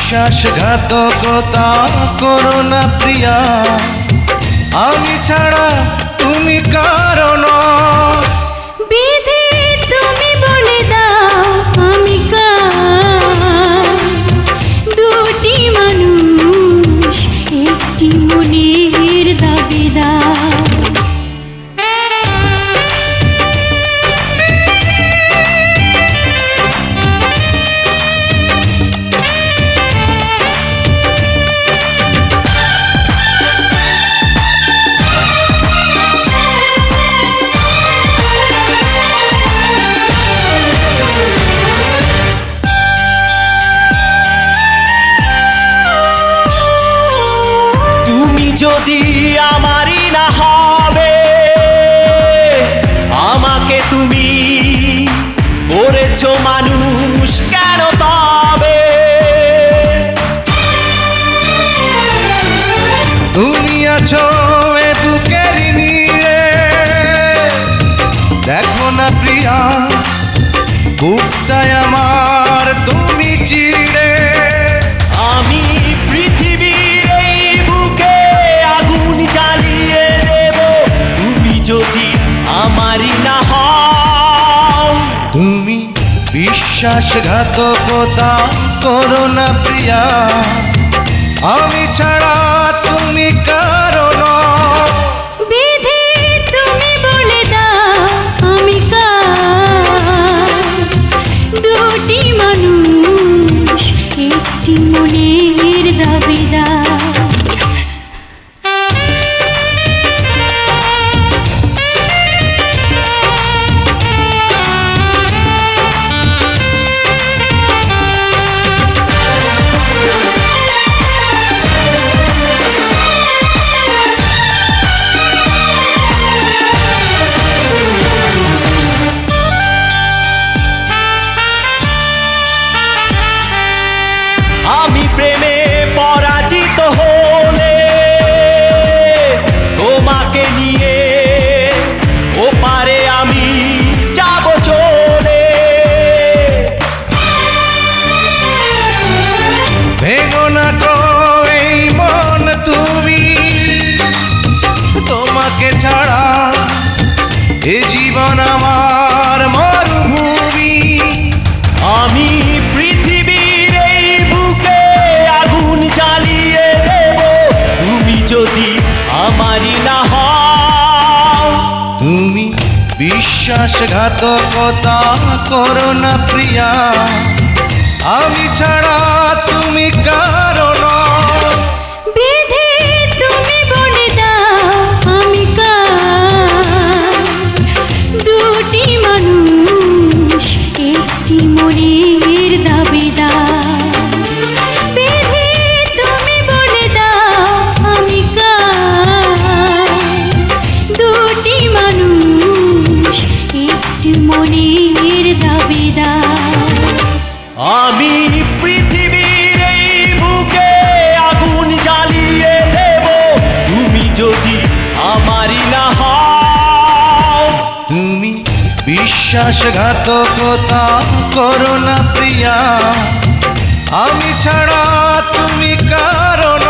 বিশ্বাসঘাতকতা করো না প্রিয়া, আমি ছাড়া তুমি কারণ। বিধি তুমি বলে দাও আমি কার, দুটি মানুষ একটি মনের দাবিদার। যদি আমারই না হবে, আমাকে তুমি করেছো মানুষ কেন তবে? তুমি আছো এ বুকের নিয়ে, দেখো না প্রিয়া বুকটায় আমার তুমি চিড়ে। আমি পৃথিবীর এই বুকে আগুন জ্বালিয়ে দেব, তুমি যদি আমারই না হও। তুমি বিশ্বাসঘাতকতা করো না প্রিয়া, আমি ছাড়া তুমি কারণ। বিধি তুমি বলে দাও আমি কার, দুটি মানুষ একটি মনের দাবিদার। আমি প্রেমে পরাজিত হলে তোমাকে নিয়ে ওপারে আমি যাব চলে। ভেঙো না গো এই মন তুমি, তোমাকে ছাড়া এ জীবন আমার মরুভূমি। আমি পৃথিবীর এই বুকে আগুন জ্বালিয়ে দেব, তুমি যদি আমারই না হও। তুমি বিশ্বাসঘাতকতা করো না প্রিয়া, আমি ছাড়া তুমি কারণ। বিধি তুমি বলে দাও আমি কার, দুটি মানুষ একটি মনের দাবিদার। বিধি তুমি বলে দাও আমি কার, দুটি মানুষ একটি মনের দাবিদার। আমি পৃথিবীর এই বুকে আগুন জ্বালিয়ে দেব, তুমি যদি আমারই না হও। তুমি বিশ্বাসঘাতকতা করো না প্রিয়া, আমি ছাড়া তুমি কারণ।